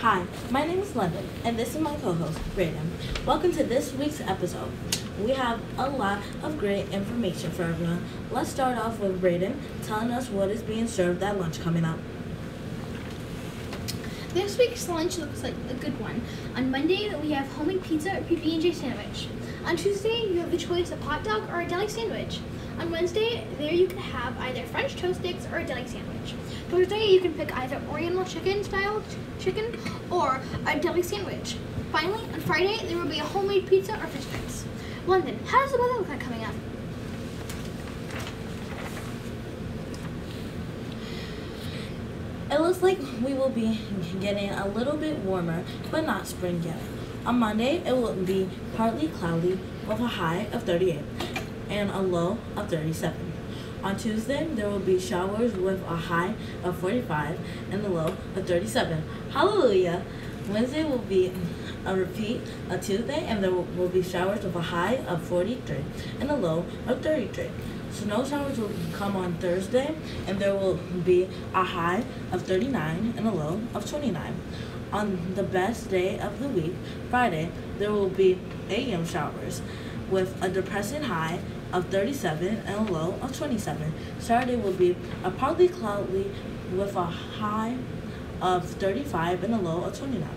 Hi, my name is London, and this is my co-host, Braden. Welcome to this week's episode. We have a lot of great information for everyone. Let's start off with Braden telling us what is being served at lunch coming up. This week's lunch looks like a good one. On Monday, we have homemade pizza or PB&J sandwich. On Tuesday, you have the choice of hot dog or a deli sandwich. On Wednesday, there you can have either French toast sticks or a deli sandwich. Thursday, you can pick either Oriental chicken-style chicken or a deli sandwich. Finally, on Friday, there will be a homemade pizza or fish sticks. London, how does the weather look like coming up? It looks like we will be getting a little bit warmer, but not spring yet. On Monday, it will be partly cloudy with a high of 38 and a low of 37. On Tuesday, there will be showers with a high of 45 and a low of 37. Hallelujah! Wednesday will be a repeat of Tuesday, and there will be showers with a high of 43 and a low of 33. Snow showers will come on Thursday, and there will be a high of 39 and a low of 29. On the best day of the week, Friday, there will be AM showers with a depressing high of 37 and a low of 27. Saturday will be a partly cloudy with a high of 35 and a low of 29.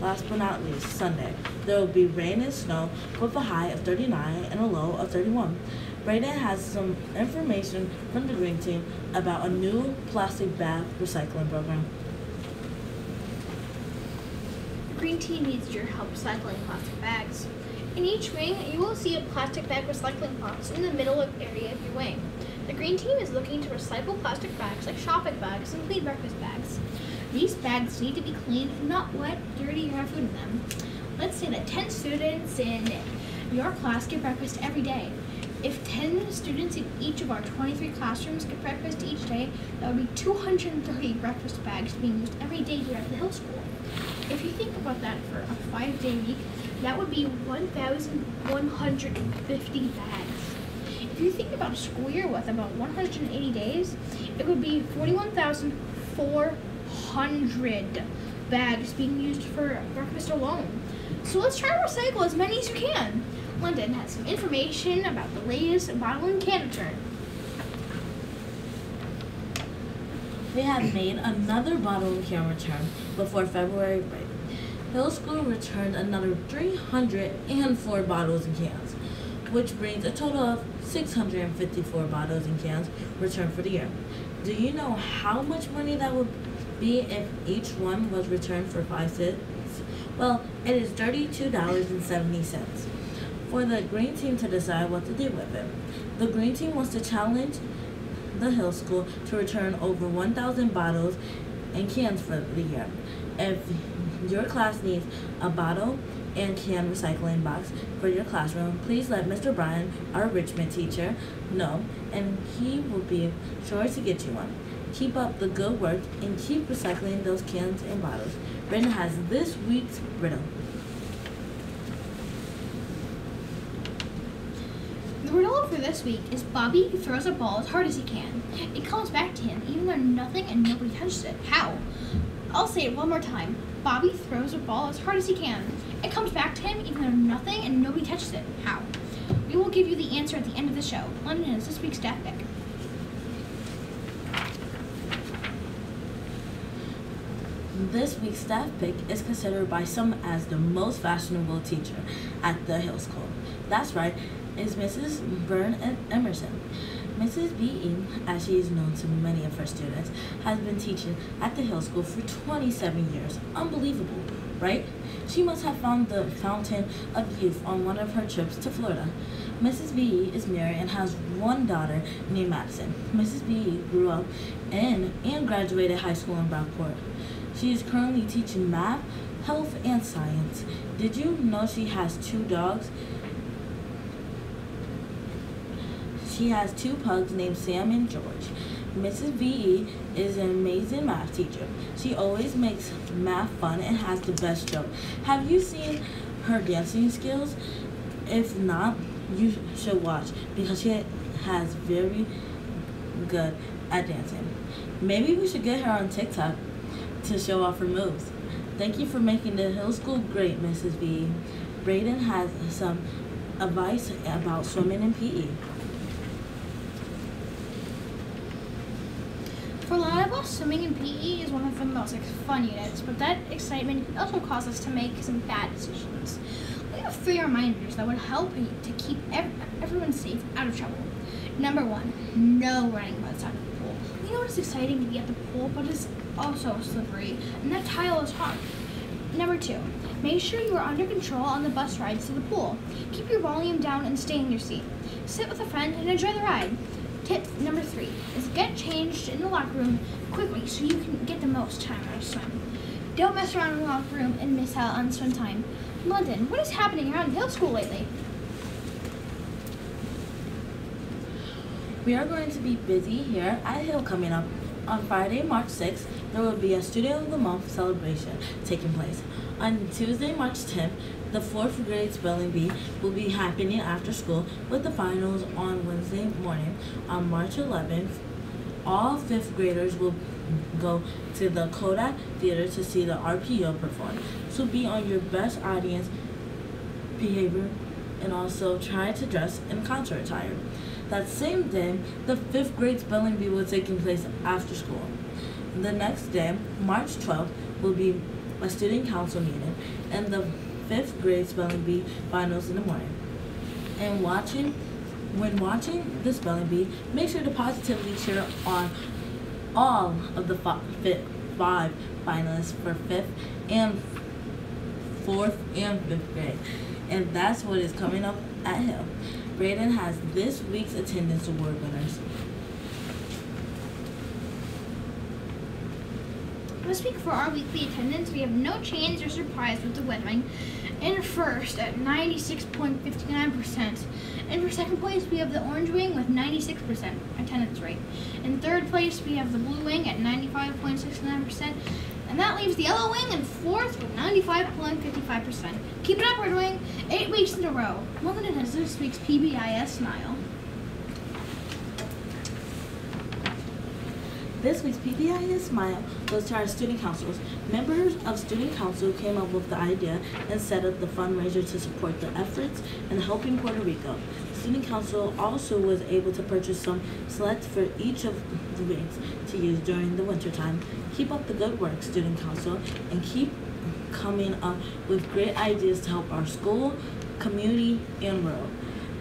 Last but not least, Sunday, there will be rain and snow with a high of 39 and a low of 31. Brayden has some information from the Green Team about a new plastic bag recycling program. The Green Team needs your help recycling plastic bags. In each wing, you will see a plastic bag recycling box in the middle area of your wing. The Green Team is looking to recycle plastic bags like shopping bags and clean breakfast bags. These bags need to be clean and not wet, dirty, or have food in them. Let's say that 10 students in your class get breakfast every day. If 10 students in each of our 23 classrooms get breakfast each day, that would be 230 breakfast bags being used every day here at the Hill School. If you think about that for a 5-day week, that would be 1,150 bags. If you think about a school year with about 180 days, it would be 41,400 bags being used for breakfast alone. So let's try to recycle as many as you can. London has some information about the latest bottle and can return. We have made another bottle and can return before February break. Hill School returned another 304 bottles and cans, which brings a total of 654 bottles and cans returned for the year. Do you know how much money that would be if each one was returned for 5 cents? Well, it is $32.70 for the Green Team to decide what to do with it. The Green Team wants to challenge the Hill School to return over 1,000 bottles and cans for the year. If your class needs a bottle and can recycling box for your classroom, please let Mr. Bryan, our Richmond teacher, know, and he will be sure to get you one. Keep up the good work and keep recycling those cans and bottles. Brenda has this week's riddle. The riddle for this week is Bobby throws a ball as hard as he can. It comes back to him even though nothing and nobody touches it. How? I'll say it one more time. Bobby throws a ball as hard as he can. It comes back to him even though nothing and nobody touches it. How? We will give you the answer at the end of the show. London is this week's staff pick. This week's staff pick is considered by some as the most fashionable teacher at the Hill School. That's right, is Mrs. Byrne Emerson. Mrs. B.E., as she is known to many of her students, has been teaching at the Hill School for 27 years. Unbelievable, right? She must have found the fountain of youth on one of her trips to Florida. Mrs. B.E. is married and has one daughter named Madison. Mrs. B.E. grew up in and graduated high school in Brockport. She is currently teaching math, health, and science. Did you know she has 2 dogs? She has 2 pugs named Sam and George. Mrs. B.E. is an amazing math teacher. She always makes math fun and has the best joke. Have you seen her dancing skills? If not, you should watch because she has very good at dancing. Maybe we should get her on TikTok to show off her moves. Thank you for making the Hill School great, Mrs. B. Braden has some advice about swimming in PE. For a lot of us, swimming in PE is one of the most fun units, but that excitement can also cause us to make some bad decisions. We have 3 reminders that would help you to keep everyone safe, out of trouble. Number 1, no running by the side of the pool. We know it's exciting to be at the pool, but it's also slippery, and that tile is hard. Number 2, make sure you are under control on the bus rides to the pool. Keep your volume down and stay in your seat. Sit with a friend and enjoy the ride. Tip number 3 is get changed in the locker room quickly so you can get the most time out of swim. Don't mess around in the locker room and miss out on swim time. London, what is happening around Hill School lately? We are going to be busy here at Hill coming up. On Friday, March 6th, there will be a Student of the Month celebration taking place. On Tuesday, March 10th, the 4th grade spelling bee will be happening after school with the finals on Wednesday morning. On March 11th, all 5th graders will go to the Kodak Theater to see the RPO perform. So be on your best audience behavior and also try to dress in concert attire. That same day, the 5th grade spelling bee will take place after school. The next day, March 12th, will be a student council meeting and the 5th grade spelling bee finals in the morning. And when watching the spelling bee, make sure to positively cheer on all of the 5 finalists for 5th and 4th and 5th grade. And that's what is coming up at Hill. Braden has this week's attendance award winners. This week for our weekly attendance, we have no change or surprise with the Wedding. In first at 96.59%. And for second place, we have the Orange Wing with 96% attendance rate. In third place, we have the Blue Wing at 95.69%. And that leaves the Yellow Wing in fourth with 95.55%. Keep it up, Red Wing. 8 weeks in a row. London has this week's PBIS smile. This week's PBIS Smile goes to our student councils. Members of student council came up with the idea and set up the fundraiser to support the efforts in helping Puerto Rico. Student council also was able to purchase some sleds for each of the wings to use during the winter time. Keep up the good work, student council, and keep coming up with great ideas to help our school, community, and world.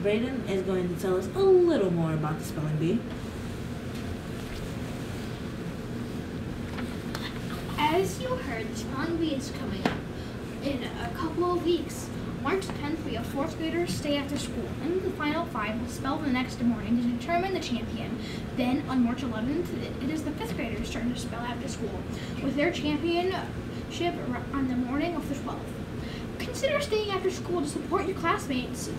Braden is going to tell us a little more about the spelling bee. As you heard, the spelling bee is coming up in a couple of weeks. March 10th, we have 4th graders stay after school, and the final 5 will spell the next morning to determine the champion. Then, on March 11th, it is the 5th graders' turn to spell after school, with their championship on the morning of the 12th. Consider staying after school to support your classmates,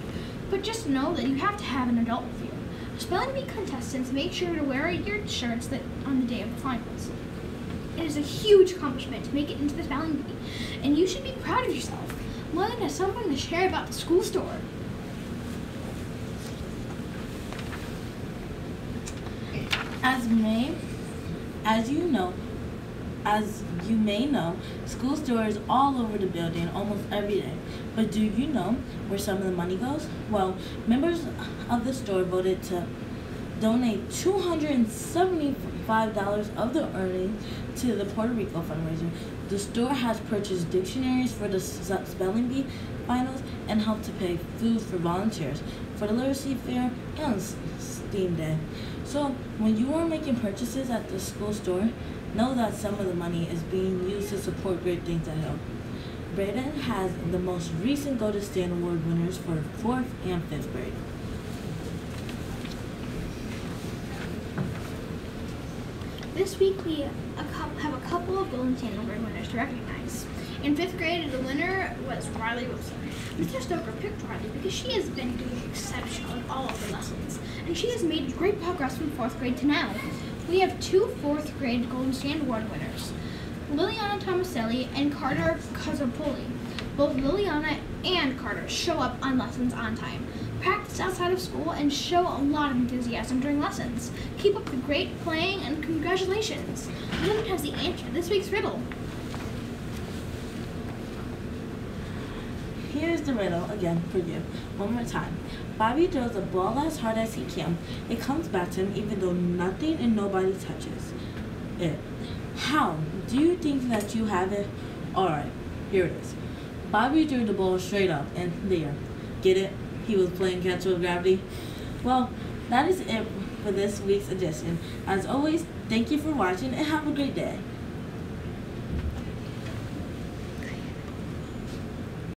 but just know that you have to have an adult with you. Spelling bee contestants, make sure to wear your shirts on the day of the finals. It is a huge accomplishment to make it into the spelling bee, and you should be proud of yourself. London has something to share about the school store. As you may know, school stores all over the building almost every day. But do you know where some of the money goes? Well, members of the store voted to donate $275 of the earnings to the Puerto Rico fundraiser. The store has purchased dictionaries for the spelling bee finals and helped to pay food for volunteers for the literacy fair and STEAM day. So when you are making purchases at the school store, know that some of the money is being used to support great things at Hill. Braden has the most recent Golden Stand Award winners for 4th and 5th grade. This week we have a couple of Golden Stand Award winners to recognize. In 5th grade, the winner was Riley Wilson. Mr. Stoker picked Riley because she has been doing exceptional in all of her lessons, and she has made great progress from 4th grade to now. We have 2 4th grade Golden Stand Award winners, Liliana Tomaselli and Carter Cazzapoli. Both Liliana and Carter show up on lessons on time, practice outside of school, and show a lot of enthusiasm during lessons. Keep up the great playing, and congratulations! London has the answer to this week's riddle. here's the riddle again for you. One more time. Bobby throws a ball as hard as he can. It comes back to him even though nothing and nobody touches it. How? Do you think that you have it? Alright, here it is. Bobby threw the ball straight up and there. Get it? He was playing catch with gravity. Well, that is it for this week's edition. As always, thank you for watching and have a great day.